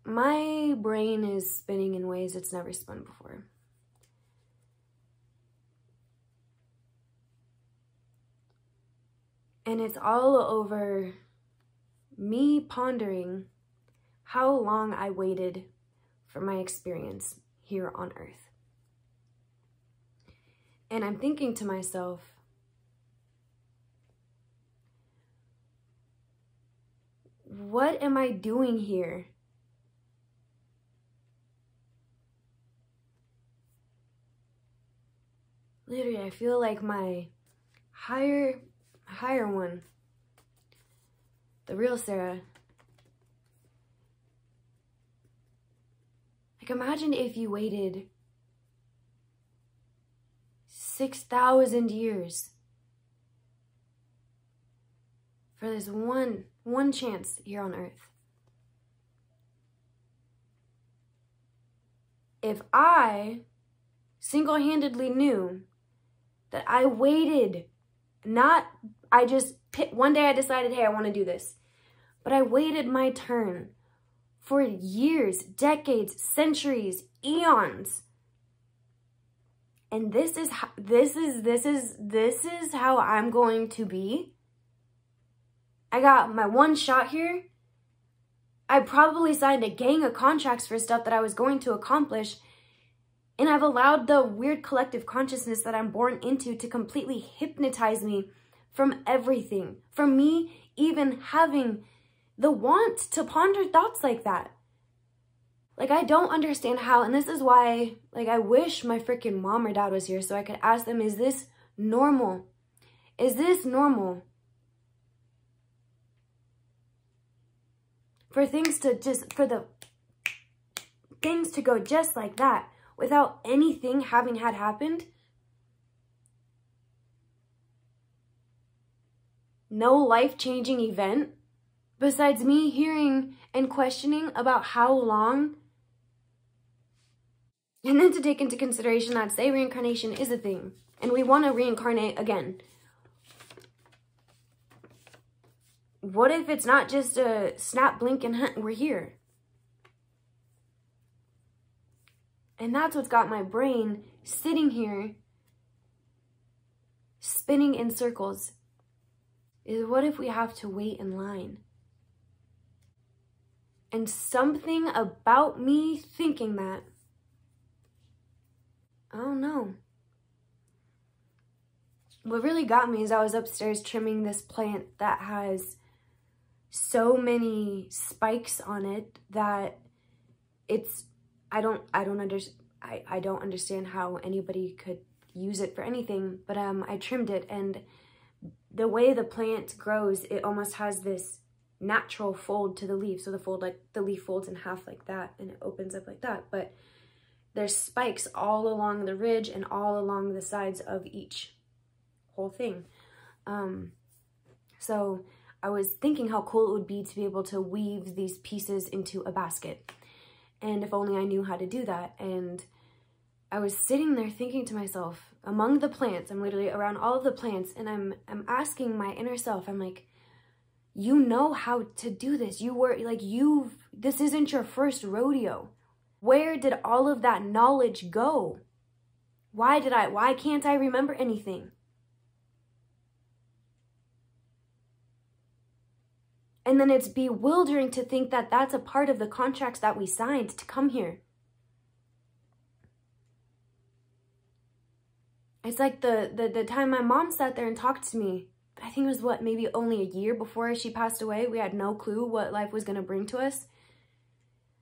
my brain is spinning in ways it's never spun before. And it's all over me pondering how long I waited for my experience here on Earth. And I'm thinking to myself, what am I doing here? Literally, I feel like my higher one, the real Sarah. Like, imagine if you waited 6,000 years for this one chance here on Earth. If I single-handedly knew that I waited, one day I decided, hey, I want to do this. But I waited my turn for years, decades, centuries, eons. And this is how I'm going to be. I got my one shot here. I probably signed a gang of contracts for stuff that I was going to accomplish. And I've allowed the weird collective consciousness that I'm born into to completely hypnotize me from everything. From me even having the want to ponder thoughts like that. Like, I don't understand how, and this is why, like, I wish my freaking mom or dad was here so I could ask them, is this normal? Is this normal? For things to go just like that without anything having had happened? No life-changing event besides me hearing and questioning about how long. And then to take into consideration that, say, reincarnation is a thing and we want to reincarnate again. What if it's not just a snap, blink, and hunt, we're here? And that's what's got my brain sitting here spinning in circles. Is what if we have to wait in line? And something about me thinking that, I don't know. What really got me is I was upstairs trimming this plant that has so many spikes on it that it's, I don't understand how anybody could use it for anything, but I trimmed it, and the way the plant grows, it almost has this natural fold to the leaf. So the leaf folds in half like that and it opens up like that, but there's spikes all along the ridge and all along the sides of each whole thing. So I was thinking how cool it would be to be able to weave these pieces into a basket. And if only I knew how to do that. And I was sitting there thinking to myself, among the plants, I'm literally around all of the plants, and I'm asking my inner self, I'm like, you know how to do this. This isn't your first rodeo. Where did all of that knowledge go? Why can't I remember anything? And then it's bewildering to think that that's a part of the contracts that we signed to come here. It's like the time my mom sat there and talked to me. I think it was, maybe only a year before she passed away. We had no clue what life was going to bring to us.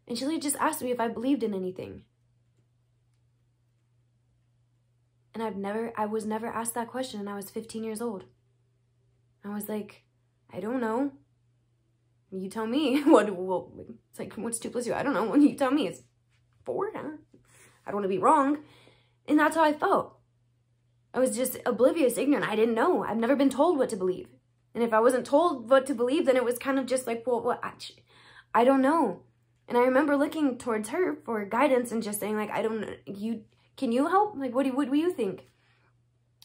And she just asked me if I believed in anything. And I was never asked that question, and I was 15 years old. I was like, I don't know. You tell me. It's like, what's 2 + 2? I don't know. When you tell me, it's 4. Huh? I don't want to be wrong. And that's how I felt. I was just oblivious, ignorant. I didn't know. I've never been told what to believe. And if I wasn't told what to believe, then it was kind of just like, I don't know. And I remember looking towards her for guidance and just saying, like, I don't know. Can you help? Like, what do you think?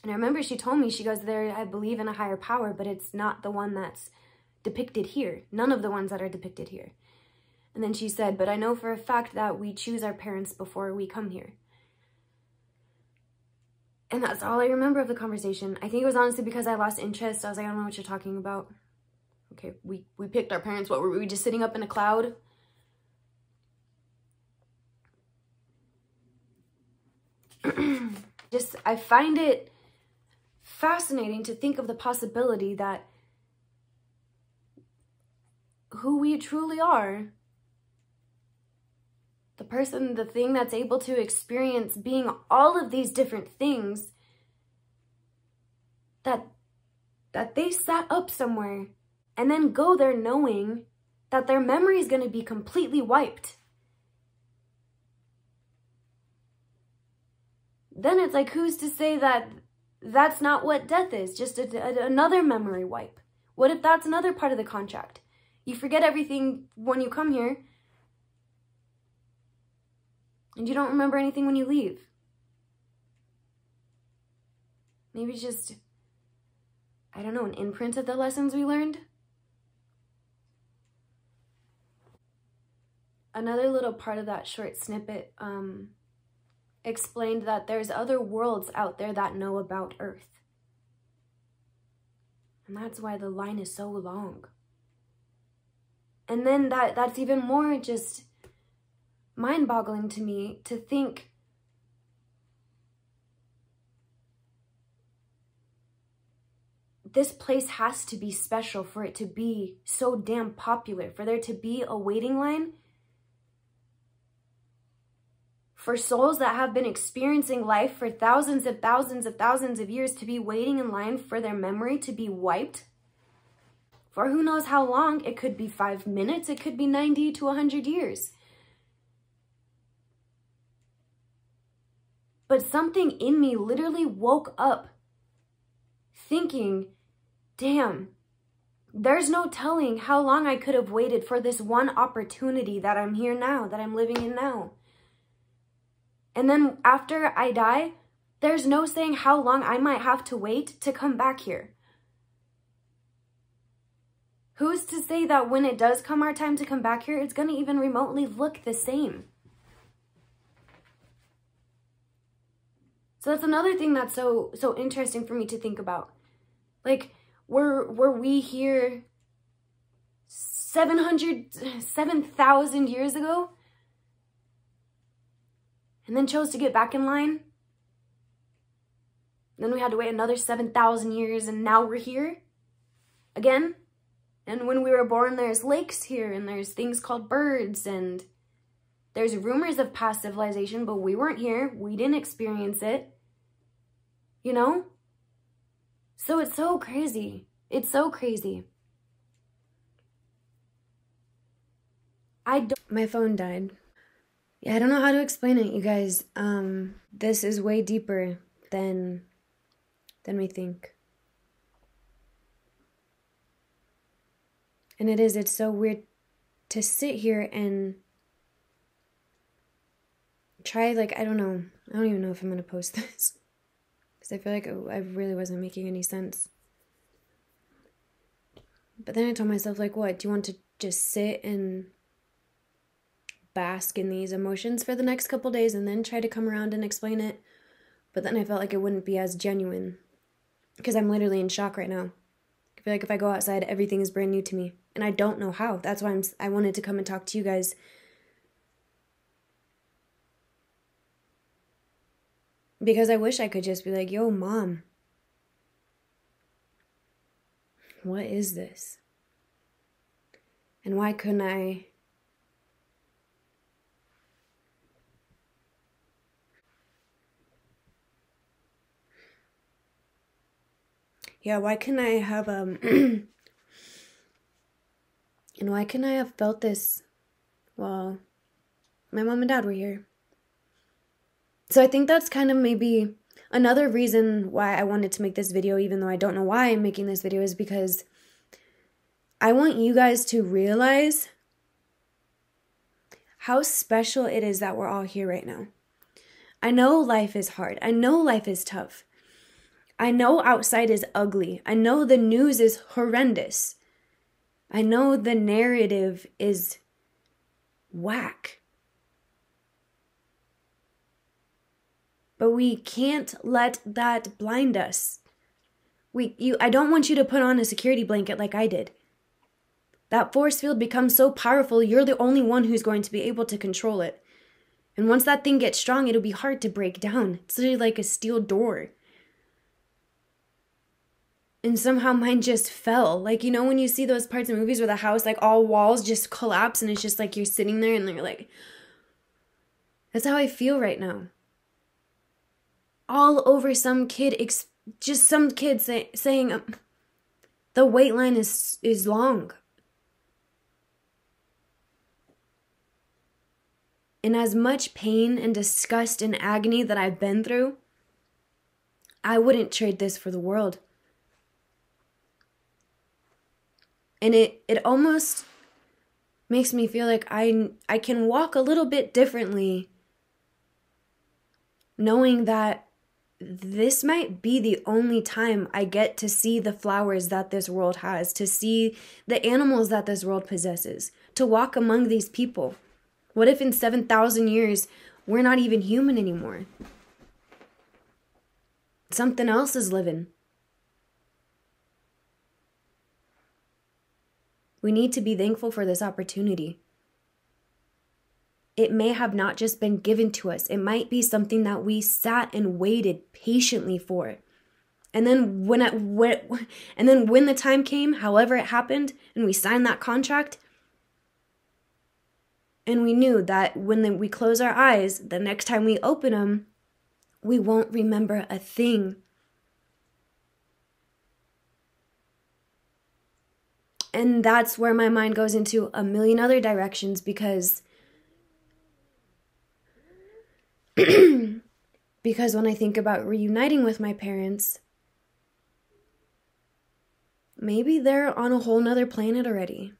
And I remember she told me, she goes, I believe in a higher power, but it's not the one that's depicted here. None of the ones that are depicted here. And then she said, but I know for a fact that we choose our parents before we come here. And that's all I remember of the conversation. I think it was honestly because I lost interest. I was like, I don't know what you're talking about. Okay, we picked our parents. What, were we just sitting up in a cloud? I find it fascinating to think of the possibility that who we truly are, the person, the thing that's able to experience being all of these different things, that they sat up somewhere and then go there knowing that their memory is going to be completely wiped. Then it's like, who's to say that that's not what death is? Just another memory wipe. What if that's another part of the contract? You forget everything when you come here, and you don't remember anything when you leave. Maybe just, I don't know, an imprint of the lessons we learned. Another little part of that short snippet explained that there's other worlds out there that know about Earth. And that's why the line is so long. And then that's even more just mind-boggling to me to think this place has to be special for it to be so damn popular, for there to be a waiting line for souls that have been experiencing life for thousands of thousands of thousands of years to be waiting in line for their memory to be wiped. For who knows how long. It could be 5 minutes, it could be 90 to 100 years. But something in me literally woke up thinking, damn, there's no telling how long I could have waited for this one opportunity that I'm here now, that I'm living in now. And then after I die, there's no saying how long I might have to wait to come back here. Who's to say that when it does come our time to come back here, it's going to even remotely look the same? So that's another thing that's so interesting for me to think about. Like, were we here 7,000 years ago? And then chose to get back in line? Then we had to wait another 7,000 years and now we're here again? And when we were born, there's lakes here and there's things called birds and there's rumors of past civilization, but we weren't here. We didn't experience it. You know? So it's so crazy. It's so crazy. My phone died. Yeah, I don't know how to explain it, you guys. This is way deeper than we think. And it's so weird to sit here and try, like, I don't know. I don't even know if I'm going to post this. Because I feel like I really wasn't making any sense. But then I told myself, like, what? Do you want to just sit and bask in these emotions for the next couple days and then try to come around and explain it? But then I felt like it wouldn't be as genuine. Because I'm literally in shock right now. I feel like if I go outside, everything is brand new to me. And I don't know how. That's why I wanted to come and talk to you guys. Because I wish I could just be like, yo, Mom. What is this? And why couldn't I... Yeah, why couldn't I have, and why couldn't I have felt this while my mom and dad were here? So I think that's kind of maybe another reason why I wanted to make this video, even though I don't know why I'm making this video, is because I want you guys to realize how special it is that we're all here right now. I know life is hard. I know life is tough. I know outside is ugly. I know the news is horrendous. I know the narrative is whack. But we can't let that blind us. I don't want you to put on a security blanket like I did. That force field becomes so powerful, you're the only one who's going to be able to control it. And once that thing gets strong, it'll be hard to break down. It's literally like a steel door. And somehow mine just fell. Like, you know, when you see those parts of movies where the house, like all walls just collapse and it's just like you're sitting there and you're like, that's how I feel right now. All over some kid, just some kid saying the wait line is long. And as much pain and disgust and agony that I've been through, I wouldn't trade this for the world. And it almost makes me feel like I can walk a little bit differently, knowing that this might be the only time I get to see the flowers that this world has, to see the animals that this world possesses, to walk among these people. What if in 7,000 years, we're not even human anymore? Something else is living. We need to be thankful for this opportunity. It may have not just been given to us. It might be something that we sat and waited patiently for. And then when the time came, however it happened, and we signed that contract, and we knew that when we close our eyes, the next time we open them, we won't remember a thing. And that's where my mind goes into a million other directions because when I think about reuniting with my parents, maybe they're on a whole nother planet already.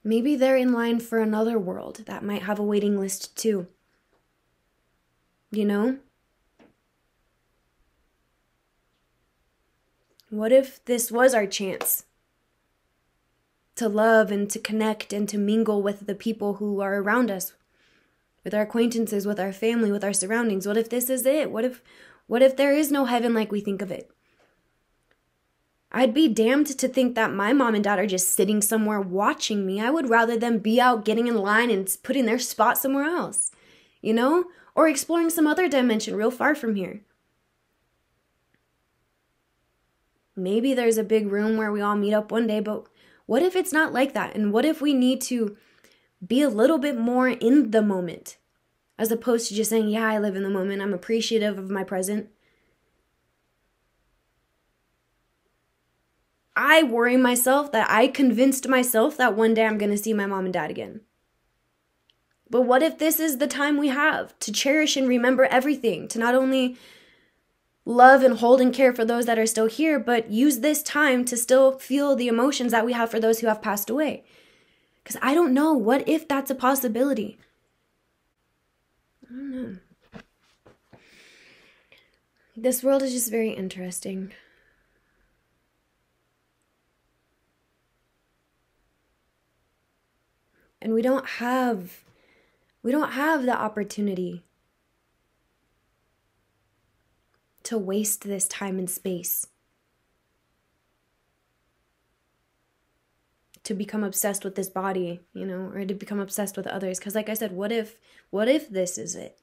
Maybe they're in line for another world that might have a waiting list too. You know? What if this was our chance to love and to connect and to mingle with the people who are around us, with our acquaintances, with our family, with our surroundings? What if this is it? What if there is no heaven like we think of it? I'd be damned to think that my mom and dad are just sitting somewhere watching me. I would rather them be out getting in line and putting their spot somewhere else, you know? Or exploring some other dimension real far from here. Maybe there's a big room where we all meet up one day, but what if it's not like that? And what if we need to be a little bit more in the moment, as opposed to just saying, yeah, I live in the moment, I'm appreciative of my present? I worry myself that I convinced myself that one day I'm going to see my mom and dad again. But what if this is the time we have to cherish and remember everything, to not only love and hold and care for those that are still here, but use this time to still feel the emotions that we have for those who have passed away? Because I don't know, what if that's a possibility? I don't know. This world is just very interesting. And we don't have the opportunity to waste this time and space, to become obsessed with this body, you know, or to become obsessed with others. Because like I said, what if this is it?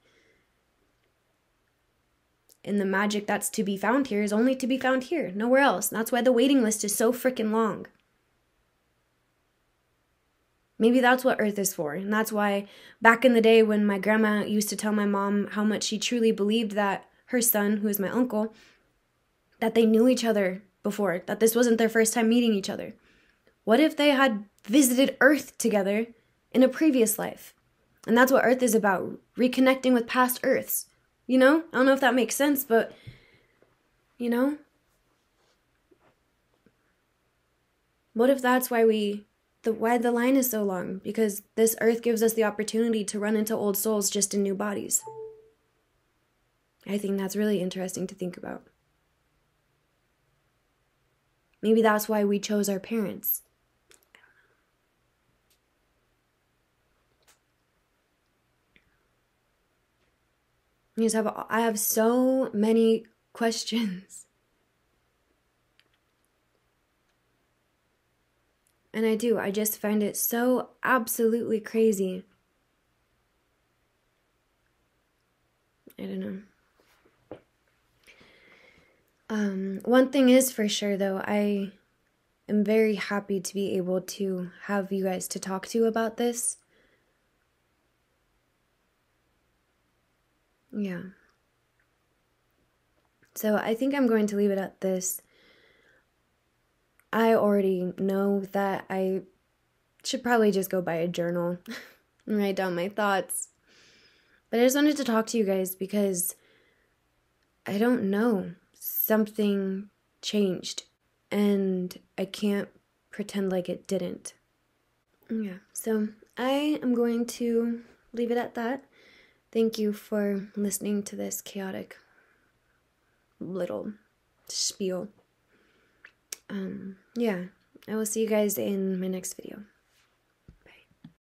And the magic that's to be found here is only to be found here, nowhere else. And that's why the waiting list is so freaking long. Maybe that's what Earth is for. And that's why back in the day when my grandma used to tell my mom how much she truly believed that her son, who is my uncle, that they knew each other before, that this wasn't their first time meeting each other. What if they had visited Earth together in a previous life? And that's what Earth is about, reconnecting with past Earths. You know? I don't know if that makes sense, but, you know? What if that's why why the line is so long? Because this Earth gives us the opportunity to run into old souls just in new bodies. I think that's really interesting to think about. Maybe that's why we chose our parents. I have so many questions. And I just find it so absolutely crazy. I don't know. One thing is for sure though, I am very happy to be able to have you guys to talk to about this. Yeah. So I think I'm going to leave it at this. I already know that I should probably just go buy a journal and write down my thoughts. But I just wanted to talk to you guys because I don't know. Something changed and I can't pretend like it didn't. Yeah, so I am going to leave it at that. Thank you for listening to this chaotic little spiel. Yeah, I will see you guys in my next video.